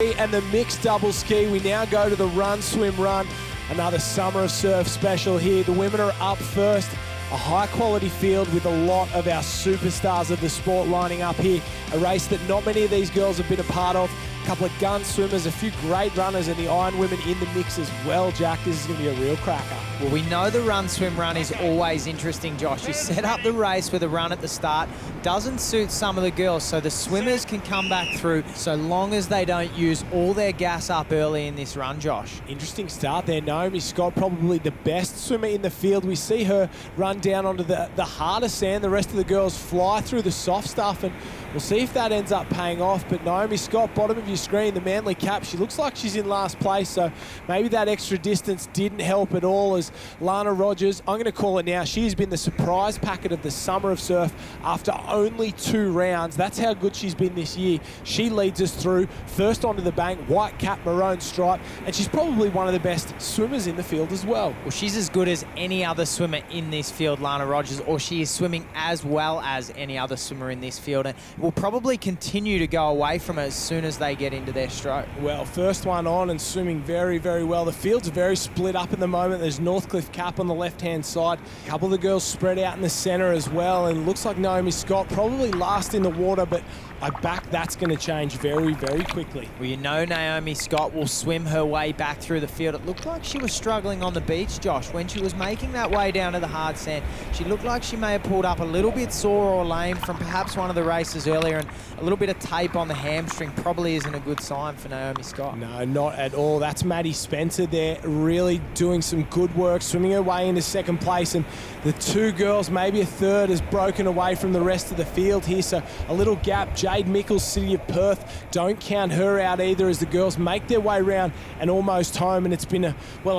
And the mixed double ski, we now go to the run, swim, run. Another Summer of Surf special here. The women are up first. A high-quality field with a lot of our superstars of the sport lining up here. A race that not many of these girls have been a part of. A couple of gun swimmers, a few great runners, and the iron women in the mix as well, Jack. This is going to be a real cracker. Well, we know the run, swim, run is always interesting, Josh. You set up the race with a run at the start. Doesn't suit some of the girls, so the swimmers can come back through so long as they don't use all their gas up early in this run, Josh. Interesting start there. Naomi Scott, probably the best swimmer in the field. We see her run down onto the harder sand. The rest of the girls fly through the soft stuff, and we'll see if that ends up paying off. But Naomi Scott, bottom of your screen, the Manly cap, she looks like she's in last place, so maybe that extra distance didn't help at all. As Lana Rogers, I'm going to call it now, she has been the surprise packet of the Summer of Surf after only 2 rounds. That's how good she's been this year. She leads us through, first onto the bank, white cap, maroon stripe, and she's probably one of the best swimmers in the field as well. Well, she's as good as any other swimmer in this field, Lana Rogers, or she is swimming as well as any other swimmer in this field, and will probably continue to go away from her as soon as they get into their stroke. Well, first one on and swimming very, very well. The field's very split up at the moment. There's Northcliffe Cap on the left-hand side. A couple of the girls spread out in the centre as well, and looks like Naomi Scott probably last in the water, but I back that's going to change very, very quickly. Well, you know Naomi Scott will swim her way back through the field. It looked like she was struggling on the beach, Josh, when she was making that way down to the hard sand. She looked like she may have pulled up a little bit sore or lame from perhaps one of the races earlier, and a little bit of tape on the hamstring probably isn't a good sign for Naomi Scott. No, not at all. That's Maddie Spencer there, really doing some good work, swimming her way into second place, and the 2 girls, maybe a third, has broken away from the rest of the field here, so a little gap. Jade Mickles, City of Perth, don't count her out either as the girls make their way round and almost home, and it's been a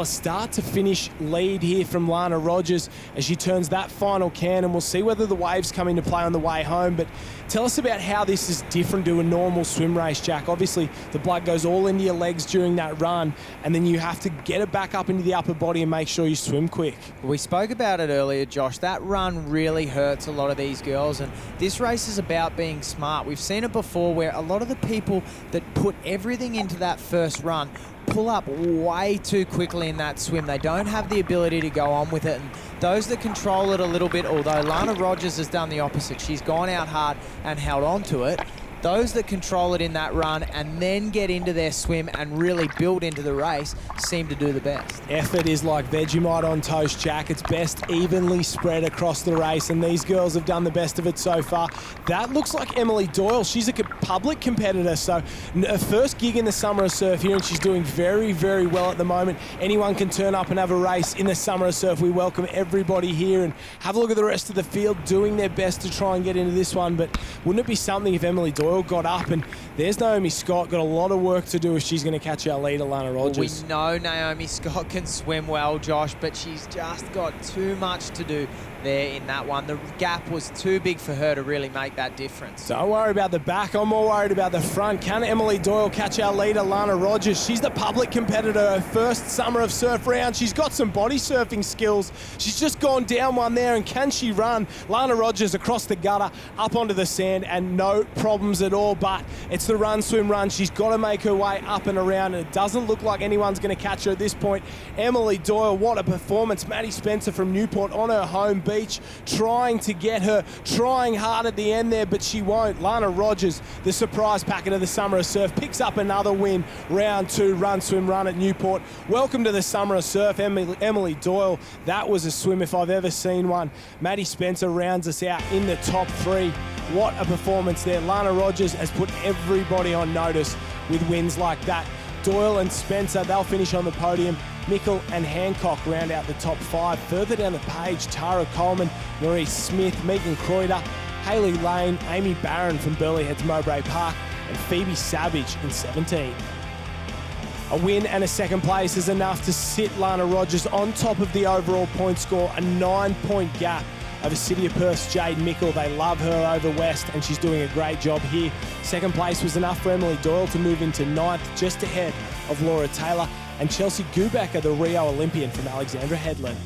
start to finish lead here from Lana Rogers as she turns that final can, and we'll see whether the waves come into play on the way home. But tell us about how this is different to a normal swim race, Jack. Obviously, the blood goes all into your legs during that run, and then you have to get it back up into the upper body and make sure you swim quick. We spoke about it earlier, Josh. That run really hurts a lot of these girls, and this race is about being smart. We've seen it before where a lot of the people that put everything into that first run pull up way too quickly in that swim. They don't have the ability to go on with it, and those that control it a little bit, although Lana Rogers has done the opposite, she's gone out hard and held on to it, those that control it in that run and then get into their swim and really build into the race seem to do the best. Effort is like Vegemite on toast, Jack. It's best evenly spread across the race, and these girls have done the best of it so far. That looks like Emily Doyle. She's a public competitor, so her first gig in the Summer of Surf here, and she's doing very, very well at the moment. Anyone can turn up and have a race in the Summer of Surf. We welcome everybody here, and have a look at the rest of the field doing their best to try and get into this one. But wouldn't it be something if Emily Doyle got up? And there's Naomi Scott, got a lot of work to do if she's going to catch our leader, Lana Rogers. We know Naomi Scott can swim well, Josh, but she's just got too much to do there in that one. The gap was too big for her to really make that difference. Don't worry about the back, I'm more worried about the front. Can Emily Doyle catch our leader, Lana Rogers? She's the public competitor, her first Summer of Surf round. She's got some body surfing skills. She's just gone down one there, and can she run? Lana Rogers across the gutter, up onto the sand, and no problems at all, but it's the run, swim, run. She's got to make her way up and around, and it doesn't look like anyone's going to catch her at this point. Emily Doyle, what a performance. Maddie Spencer from Newport on her home beach, trying to get her, trying hard at the end there, but she won't. Lana Rogers, the surprise packet of the Summer of Surf, picks up another win. Round 2, run, swim, run at Newport. Welcome to the Summer of Surf, Emily Doyle. That was a swim if I've ever seen one. Maddie Spencer rounds us out in the top 3. What a performance there. Lana Rogers has put everybody on notice with wins like that. Doyle and Spencer, they'll finish on the podium. Mickle and Hancock round out the top 5. Further down the page, Tara Coleman, Marie Smith, Megan Croyder, Hayley Lane, Amy Barron from Burleigh Heads Mowbray Park, and Phoebe Savage in 17. A win and a second place is enough to sit Lana Rogers on top of the overall point score, a 9-point gap over City of Perth's Jade Mickle. They love her over West, and she's doing a great job here. Second place was enough for Emily Doyle to move into 9th, just ahead of Laura Taylor and Chelsea Gubecker, the Rio Olympian from Alexandra Headland.